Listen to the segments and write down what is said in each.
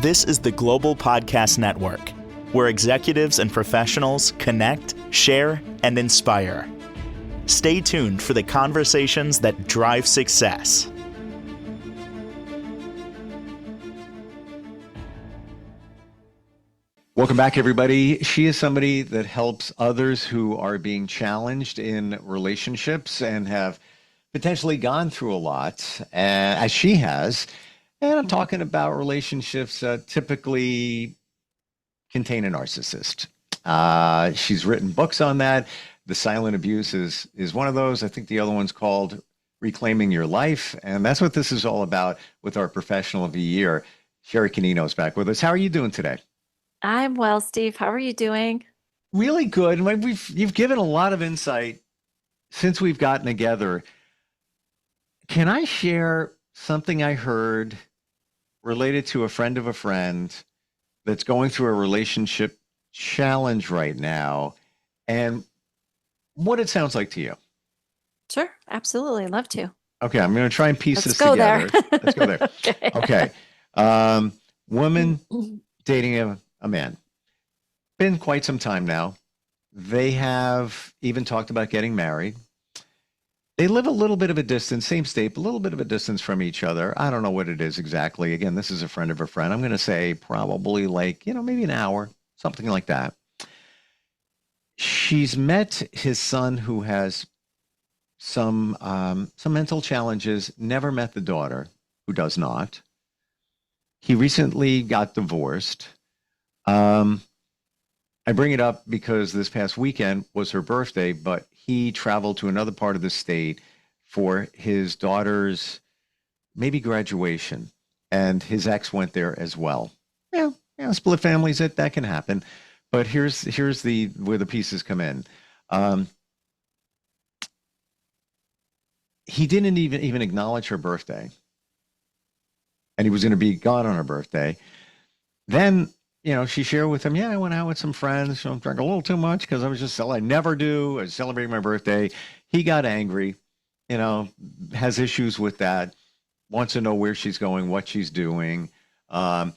This is the Global Podcast Network, where executives and professionals connect, share, and inspire. Stay tuned for the conversations that drive success. Welcome back, everybody. She is somebody that helps others who are being challenged in relationships and have potentially gone through a lot, as she has. And I'm talking about relationships that typically contain a narcissist. She's written books on that. The Silent Abuse is one of those. I think the other one's called Reclaiming Your Life. And that's what this is all about with our professional of the year. Sherry Canino is back with us. How are you doing today? I'm well, Steve. How are you doing? Really good. You've given a lot of insight since we've gotten together. Can I share something I heard related to a friend of a friend that's going through a relationship challenge right now, and what it sounds like to you? Sure, absolutely. Love to. Okay, I'm going to try and piece Let's this go together. there. Let's go there. Okay. Woman dating a man. Been quite some time now. They have even talked about getting married. They live a little bit of a distance, same state, but a little bit of a distance from each other. I don't know what it is exactly. Again, this is a friend of a friend. I'm going to say probably maybe an hour, something like that. She's met his son who has some mental challenges, never met the daughter who does not. He recently got divorced. I bring it up because this past weekend was her birthday, but he traveled to another part of the state for his daughter's maybe graduation, and his ex went there as well. Yeah, split families, that can happen. But here's where the pieces come in. He didn't even acknowledge her birthday, and he was going to be gone on her birthday. Then, she shared with him, I went out with some friends. I drank a little too much because I never do. I was celebrating my birthday. He got angry, has issues with that, wants to know where she's going, what she's doing. Love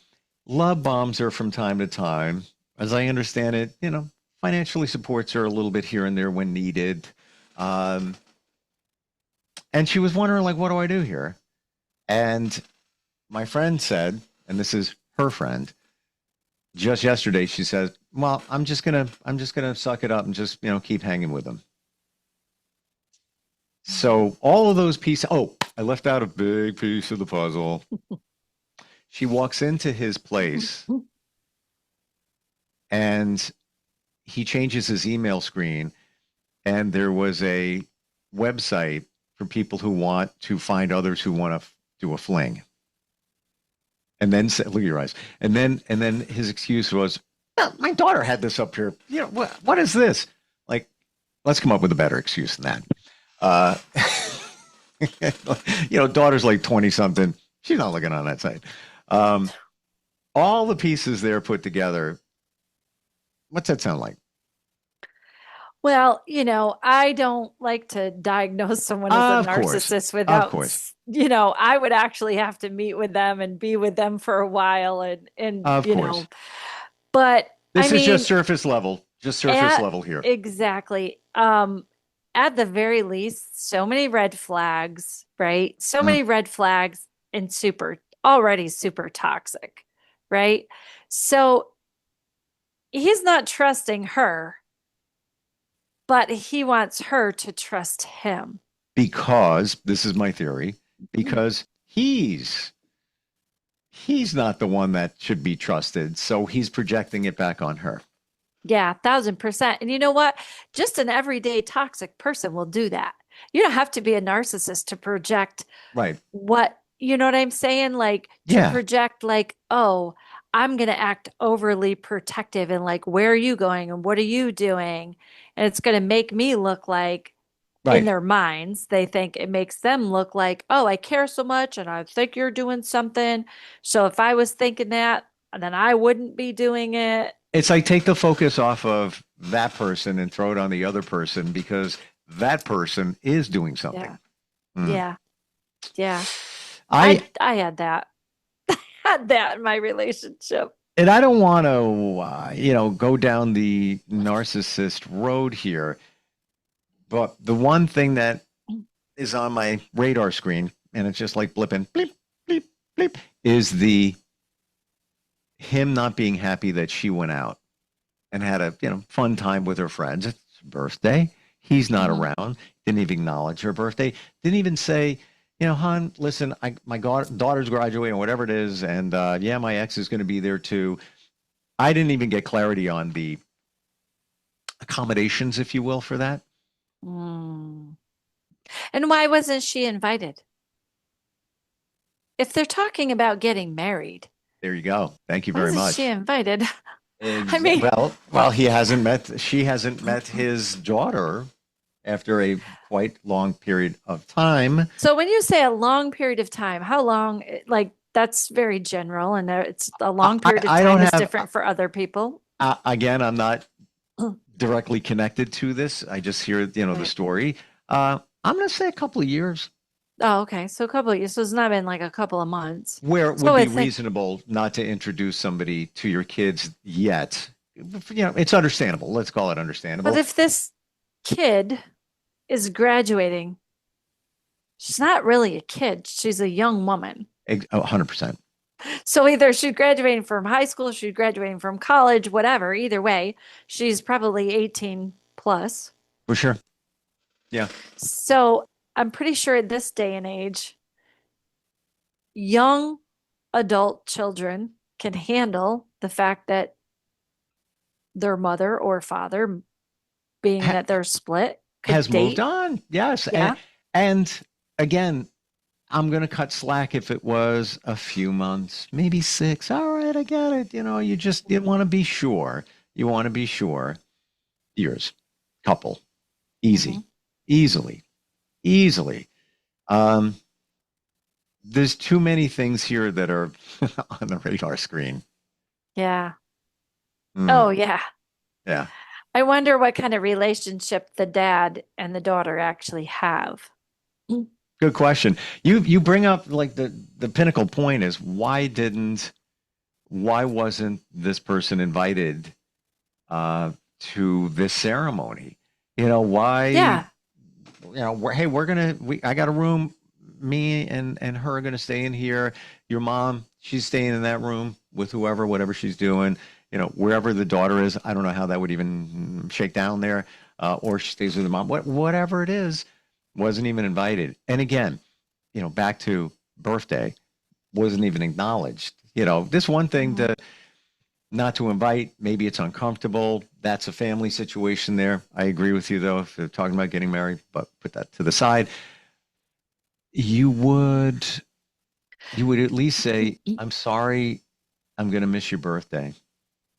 bombs her from time to time. As I understand it, financially supports her a little bit here and there when needed. And she was wondering, what do I do here? And my friend said, and this is her friend, just yesterday, she said, well, I'm just gonna suck it up and just, keep hanging with him. So all of those pieces, I left out a big piece of the puzzle. She walks into his place and he changes his email screen, and there was a website for people who want to find others who want to do a fling. And then look at your eyes. And then his excuse was, my daughter had this up here. What is this? Let's come up with a better excuse than that. Daughter's 20 something. She's not looking on that site. All the pieces there put together. What's that sound like? Well, I don't like to diagnose someone as a narcissist without, I would actually have to meet with them and be with them for a while and of course. But this is just surface level here. Exactly. At the very least, so many red flags, right? So many red flags and already super toxic, right? So he's not trusting her, but he wants her to trust him. Because, this is my theory, because he's not the one that should be trusted, so he's projecting it back on her. Yeah, 1,000%. And you know what? Just an everyday toxic person will do that. You don't have to be a narcissist to project what, you know what I'm saying? Project I'm going to act overly protective and where are you going and what are you doing? And it's going to make me look like, in their minds, they think it makes them look like, I care so much and I think you're doing something. So if I was thinking that, then I wouldn't be doing it. It's like, take the focus off of that person and throw it on the other person because that person is doing something. Yeah. I had that. want that in my relationship. And I don't want to, go down the narcissist road here, but the one thing that is on my radar screen, and it's just like blipping, bleep, bleep, bleep, is the him not being happy that she went out and had a fun time with her friends. It's her birthday. He's not around. Didn't even acknowledge her birthday. Didn't even say, hon, listen, my daughter's graduating, or whatever it is, and yeah, my ex is going to be there too. I didn't even get clarity on the accommodations, if you will, for that. Mm. And why wasn't she invited? If they're talking about getting married. There you go. Thank you very much. She invited. I mean, well, she hasn't met his daughter after a quite long period of time. So when you say a long period of time, how long? Like, that's very general, and it's a long period of time is different for other people. Again, I'm not directly connected to this. I just hear, the story. I'm going to say a couple of years. Oh, okay. So a couple of years. So it's not been like a couple of months. Where it would be reasonable not to introduce somebody to your kids yet. It's understandable. Let's call it understandable. But if this kid is graduating, she's not really a kid. She's a young woman. 100%. So either she's graduating from high school, she's graduating from college, whatever. Either way, she's probably 18 plus. For sure. Yeah. So I'm pretty sure at this day and age, young adult children can handle the fact that their mother or father, being that they're split, has moved on. Yes. Yeah. And again, I'm going to cut slack if it was a few months, maybe 6. All right, I get it. You want to be sure. You want to be sure. Years, couple, easy, easily. There's too many things here that are on the radar screen. Yeah. Oh, yeah. Yeah. I wonder what kind of relationship the dad and the daughter actually have. Good question. You bring up like the pinnacle point is why wasn't this person invited to this ceremony? Why? Yeah. Hey, I got a room. Me and her are gonna stay in here. Your mom, she's staying in that room with whatever she's doing. Wherever the daughter is, I don't know how that would even shake down there. Or she stays with the mom. Whatever it is. Wasn't even invited. And again, back to birthday, wasn't even acknowledged. This one thing not to invite, maybe it's uncomfortable. That's a family situation there. I agree with you, though, if they're talking about getting married, but put that to the side. You would at least say, I'm sorry, I'm going to miss your birthday.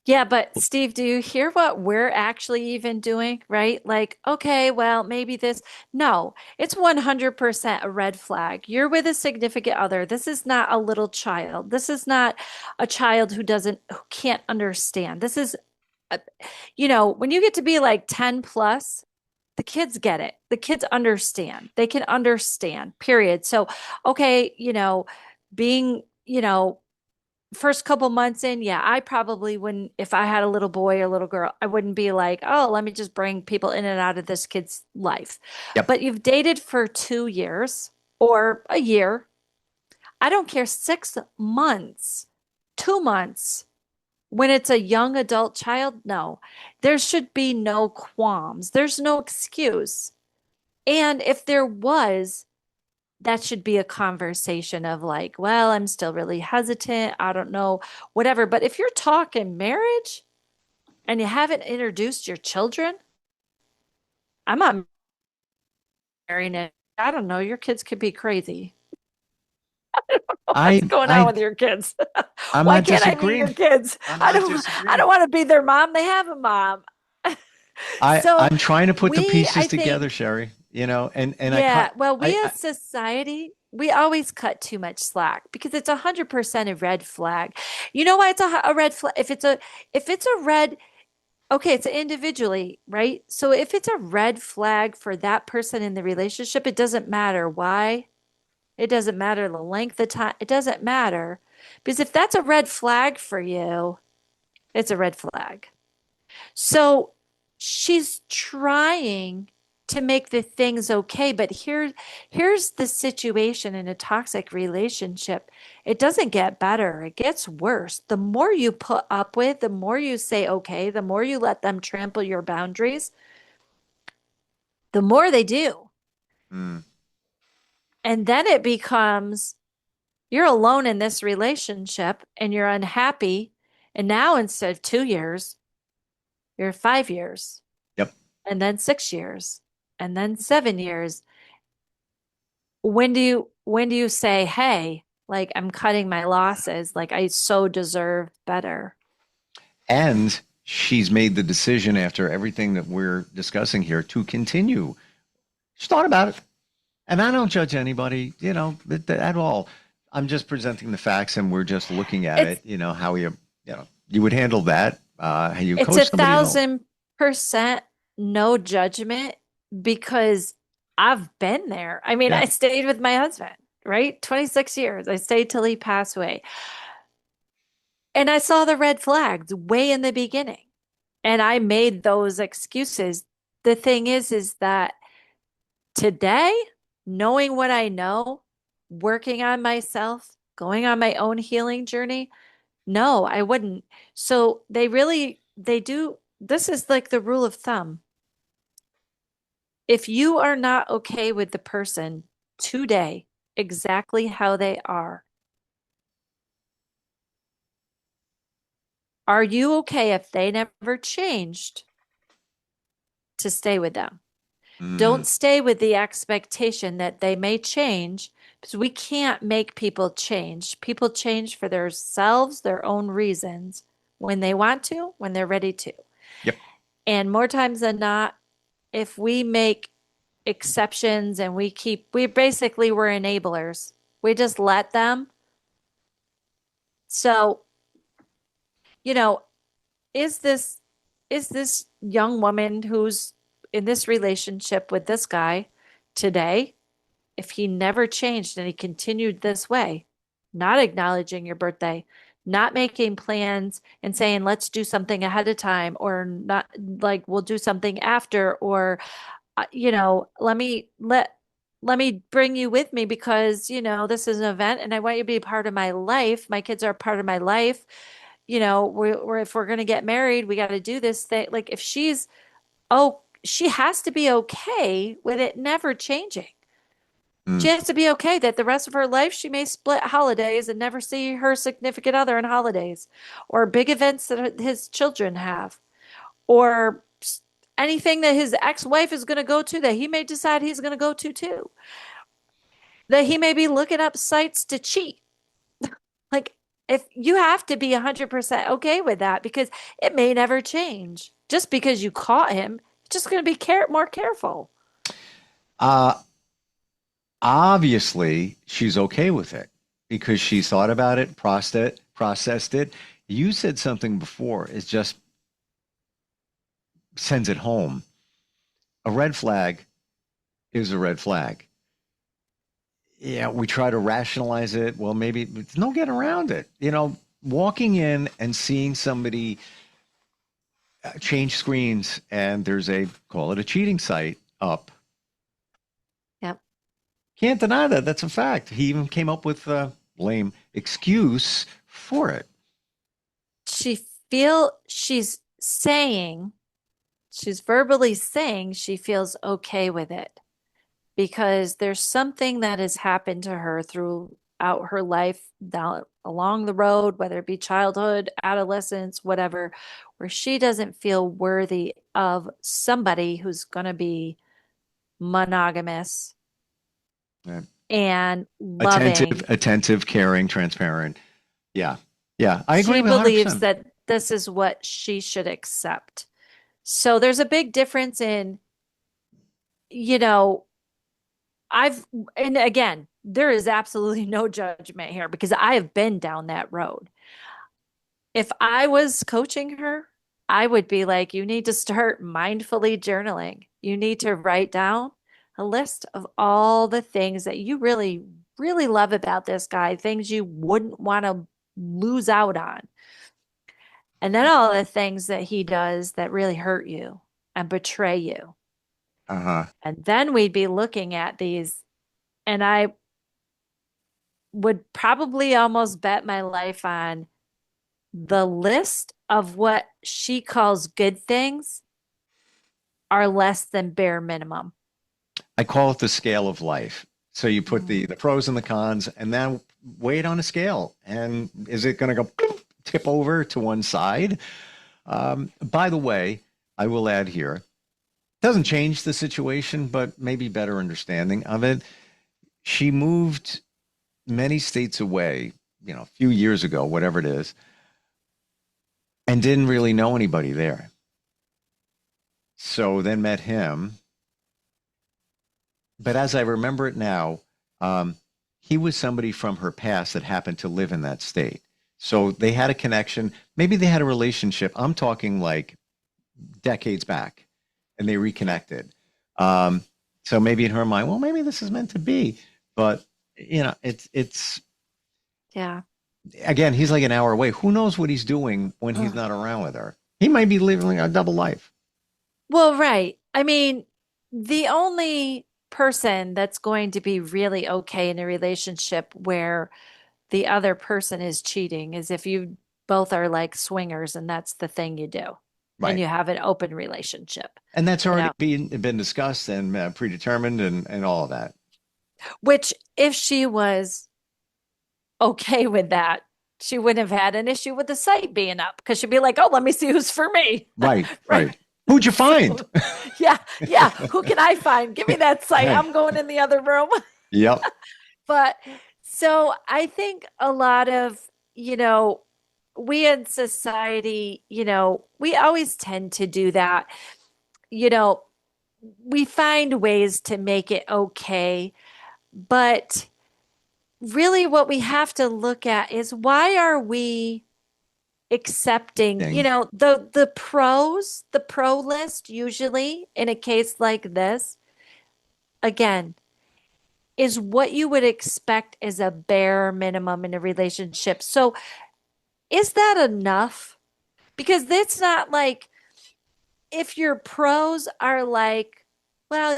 Yeah, but Steve, do you hear what we're actually even doing, right? Like, okay, well, maybe this. No, it's 100% a red flag. You're with a significant other. This is not a little child. This is not a child who can't understand. This is, when you get to be like 10 plus, the kids get it. The kids understand. They can understand, period. So, okay, being, first couple months in, yeah, I probably wouldn't, if I had a little boy or little girl, I wouldn't be like, oh, let me just bring people in and out of this kid's life. Yep. But you've dated for 2 years or a year. I don't care, 6 months, 2 months. When it's a young adult child, no, there should be no qualms. There's no excuse. And if there was, that should be a conversation of like, well, I'm still really hesitant. I don't know, whatever. But if you're talking marriage and you haven't introduced your children, I'm not marrying it. I don't know. Your kids could be crazy. I don't know what's going on with your kids. Why can't I meet your kids? I don't want to be their mom. They have a mom. I'm trying to put the pieces together, Sherry. We as society, we always cut too much slack because it's 100% a red flag. You know why it's a red flag? If it's a red, okay, it's individually, right? So if it's a red flag for that person in the relationship, it doesn't matter why. It doesn't matter the length of time. It doesn't matter. Because if that's a red flag for you, it's a red flag. So she's trying to make the things okay, but here's the situation in a toxic relationship. It doesn't get better, it gets worse. The more you put up with, the more you say okay, the more you let them trample your boundaries, the more they do. Mm. And then it becomes you're alone in this relationship and you're unhappy. And now instead of 2 years, you're 5 years. Yep. And then 6 years. And then 7 years. When do you say, hey, like I'm cutting my losses, like I so deserve better? And she's made the decision after everything that we're discussing here to continue. She's thought about it. And I don't judge anybody, at all. I'm just presenting the facts and we're just looking at how you would handle that. How you it's coach somebody. 1,000% no judgment because I've been there. I mean, Yeah. I stayed with my husband, right? 26 years. I stayed till he passed away. And I saw the red flags way in the beginning. And I made those excuses. The thing is that today, knowing what I know, working on myself, going on my own healing journey, no, I wouldn't. So they do. This is like the rule of thumb. If you are not okay with the person today, exactly how they are you okay if they never changed to stay with them? Don't stay with the expectation that they may change because we can't make people change. People change for themselves, their own reasons, when they want to, when they're ready to. Yep. And more times than not, if we make exceptions and we're enablers. We just let them. So, you know, is this young woman who's in this relationship with this guy today, if he never changed and he continued this way, not acknowledging your birthday, not making plans and saying, let's do something ahead of time, or not like we'll do something after, or, let me bring you with me because, this is an event and I want you to be a part of my life. My kids are a part of my life. If we're going to get married, we got to do this thing. Like if she has to be okay with it never changing. She has to be okay that the rest of her life she may split holidays and never see her significant other in holidays or big events that his children have or anything that his ex-wife is going to go to that he may decide he's going to go to too. That he may be looking up sites to cheat. Like if you have to be 100% okay with that because it may never change. Just because you caught him, just going to be more careful. Obviously, she's okay with it because she thought about it, processed it. You said something before. It just sends it home. A red flag is a red flag. Yeah, we try to rationalize it. Well, maybe there's no getting around it. Walking in and seeing somebody change screens and there's call it a cheating site up. Yep. Can't deny that. That's a fact. He even came up with a lame excuse for it. She's verbally saying she feels okay with it because there's something that has happened to her throughout her life down along the road, whether it be childhood, adolescence, whatever, where she doesn't feel worthy of somebody who's going to be monogamous and loving. Attentive, caring, transparent. Yeah. Yeah. I agree She with 100%. believes that this is what she should accept. So there's a big difference in, and again, there is absolutely no judgment here because I have been down that road. If I was coaching her, I would be like, you need to start mindfully journaling. You need to write down a list of all the things that you really, really love about this guy, things you wouldn't want to lose out on. And then all the things that he does that really hurt you and betray you. Uh-huh. And then we'd be looking at these, and I would probably almost bet my life on the list of what she calls good things are less than bare minimum. I call it the scale of life. So you put the pros and the cons and then weigh it on a scale. And is it going to go tip over to one side? By the way, I will add here, doesn't change the situation, but maybe better understanding of it. She moved many states away, a few years ago, whatever it is, and didn't really know anybody there. So then met him. But as I remember it now, he was somebody from her past that happened to live in that state. So they had a connection. Maybe they had a relationship. I'm talking like decades back, and they reconnected. So maybe in her mind, well, maybe this is meant to be. But it's yeah. Again, he's like an hour away. Who knows what he's doing when he's not around with her? He might be living a double life. Well, right. I mean, the only person that's going to be really okay in a relationship where the other person is cheating is if you both are like swingers and that's the thing you do. Right. And you have an open relationship. And that's already been discussed and predetermined and all of that. Which if she was okay with that, she wouldn't have had an issue with the site being up because she'd be like, oh, let me see who's for me. Right. Who'd you find? Yeah. Who can I find? Give me that site. I'm going in the other room. Yep. But so I think a lot of, we in society, we always tend to do that. We find ways to make it okay. But really what we have to look at is why are we accepting, the pros, the pro list usually in a case like this, again, is what you would expect as a bare minimum in a relationship. So is that enough? Because it's not like if your pros are like, well,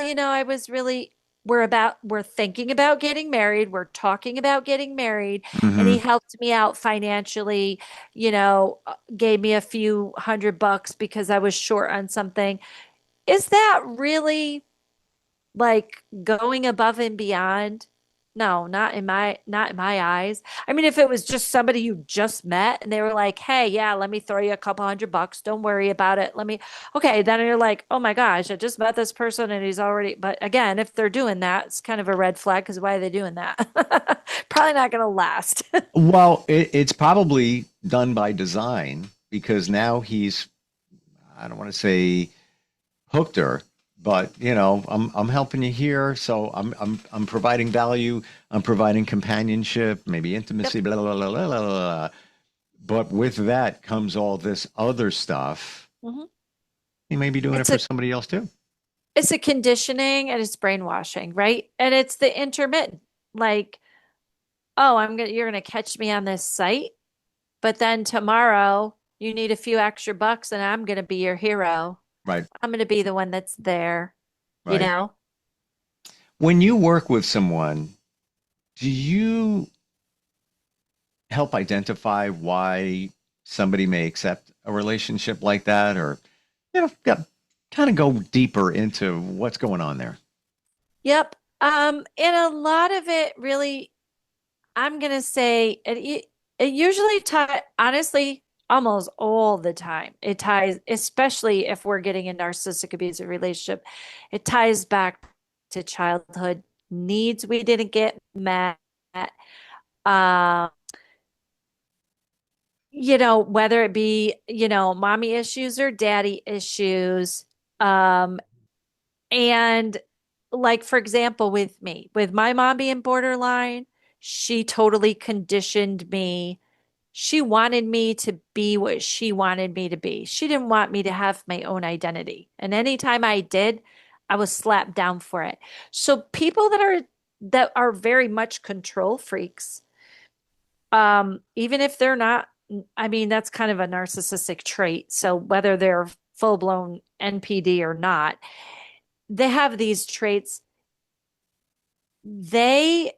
we're thinking about getting married. We're talking about getting married. Mm-hmm. And he helped me out financially, gave me a few $100 because I was short on something. Is that really like going above and beyond? No, not in my eyes. I mean, if it was just somebody you just met and they were like, hey, yeah, let me throw you a couple $100. Don't worry about it. Okay. Then you're like, oh my gosh, I just met this person and he's already, but again, if they're doing that, it's kind of a red flag because why are they doing that? Probably not going to last. Well, it's probably done by design because now he's, I don't want to say hooked her, but I'm helping you here, so I'm providing value, I'm providing companionship, maybe intimacy, yep. Blah, blah, blah, blah, blah, blah. But with that comes all this other stuff. Mm-hmm. He may be doing it for somebody else too. It's a conditioning and it's brainwashing, right? And it's the intermittent, like, oh, you're gonna catch me on this site, but then tomorrow you need a few extra bucks and I'm gonna be your hero. Right. I'm going to be the one that's there, right. When you work with someone, do you help identify why somebody may accept a relationship like that or, kind of go deeper into what's going on there? Yep. And a lot of it really, I'm going to say it usually honestly, almost all the time. It ties, especially if we're getting a narcissistic abusive relationship, it ties back to childhood needs we didn't get met. Whether it be, mommy issues or daddy issues. And like, for example, with my mom being borderline, she totally conditioned me. She wanted me to be what she wanted me to be. She didn't want me to have my own identity. And anytime I did, I was slapped down for it. So people that are very much control freaks, Even if they're not, I mean, that's kind of a narcissistic trait. So whether they're full-blown NPD or not, they have these traits. We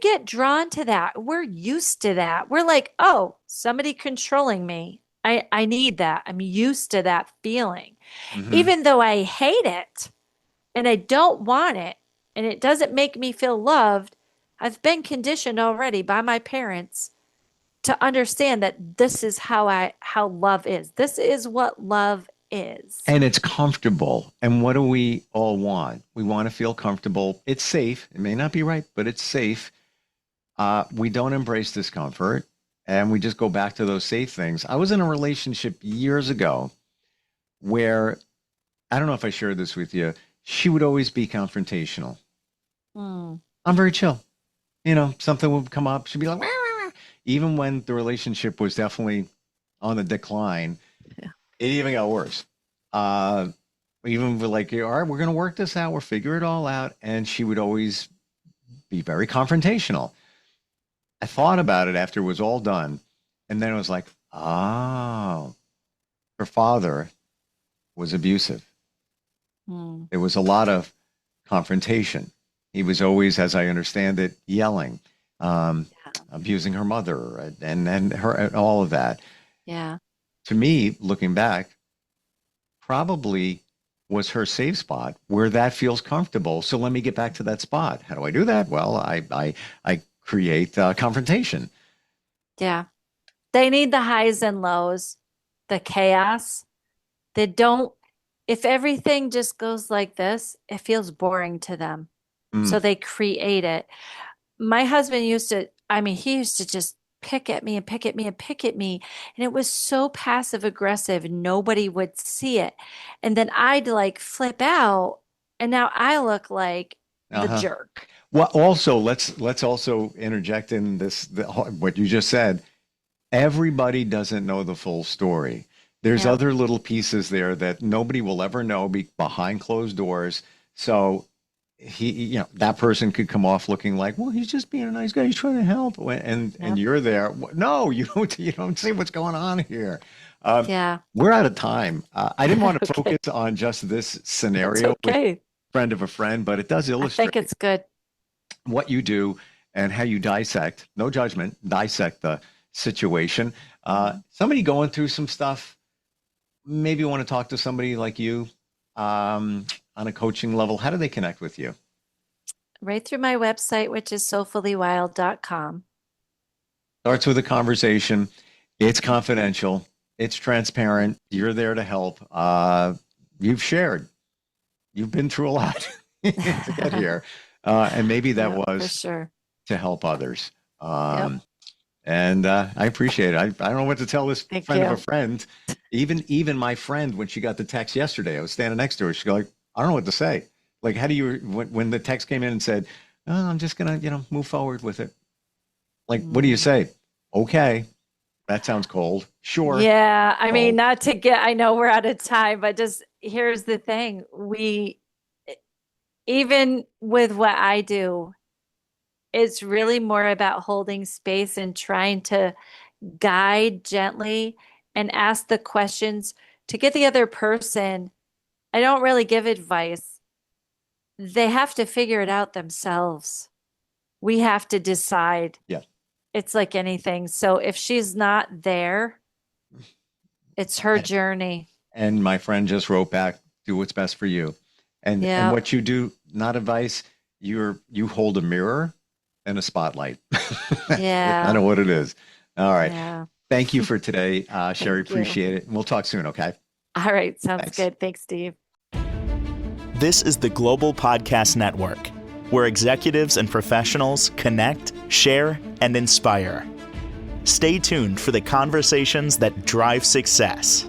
get drawn to that. We're used to that. We're like, oh, somebody controlling me. I need that. I'm used to that feeling. Mm-hmm. Even though I hate it and I don't want it and it doesn't make me feel loved, I've been conditioned already by my parents to understand that this is how love is. This is what love is. And it's comfortable. And what do we all want? We want to feel comfortable. It's safe. It may not be right, but it's safe. We don't embrace discomfort and we just go back to those safe things. I was in a relationship years ago where, I don't know if I shared this with you, she would always be confrontational. I'm very chill. You know, something would come up. She'd be like, wah, wah, wah. Even when the relationship was definitely on the decline, it even got worse. Even with like, all right, we're going to work this out. We'll figure it all out. And she would always be very confrontational. I thought about it after it was all done. And then it was like, oh, her father was abusive. There was a lot of confrontation. He was always, as I understand it, yelling, abusing her mother and her, and all of that. Yeah. To me, looking back, probably was her safe spot where that feels comfortable. So let me get back to that spot. How do I do that? Well, I create confrontation. Yeah. They need the highs and lows, the chaos. They don't, if everything just goes like this, it feels boring to them. So they create it. My husband he used to just pick at me and pick at me and pick at me. And it was so passive aggressive. Nobody would see it. And then I'd like flip out. And now I look like the jerk. Well, also, let's also interject in this, what you just said. Everybody doesn't know the full story. There's other little pieces there that nobody will ever know behind closed doors. So that person could come off looking like, well, he's just being a nice guy. He's trying to help. And you're there. No, you don't see what's going on here. We're out of time. I didn't want to focus on just this scenario with a friend of a friend, but it does illustrate I think it's good what you do and how you dissect, no judgment, dissect the situation. Somebody going through some stuff, maybe you want to talk to somebody like you, on a coaching level. How do they connect with you? Right through my website, which is soulfullywild.com. Starts with a conversation. It's confidential. It's transparent. You're there to help. You've shared. You've been through a lot to get here. And maybe that was for sure to help others. And I appreciate it. I don't know what to tell this friend of a friend. Even my friend, when she got the text yesterday, I was standing next to her. She's like, I don't know what to say. Like, how do you, when the text came in and said, oh, I'm just going to, move forward with it. Like, what do you say? Okay. That sounds cold. Sure. Yeah. I mean, not to get, I know we're out of time, but just here's the thing. Even with what I do, it's really more about holding space and trying to guide gently and ask the questions to get the other person. I don't really give advice. They have to figure it out themselves. We have to decide. Yeah. It's like anything. So if she's not there, it's her journey. And my friend just wrote back, do what's best for you. And what you do, not advice, you hold a mirror and a spotlight. Yeah. I know what it is. All right. Yeah. Thank you for today, Sherry. Appreciate it. And we'll talk soon, okay? All right. Sounds good. Thanks, Steve. This is the Global Podcast Network, where executives and professionals connect, share, and inspire. Stay tuned for the conversations that drive success.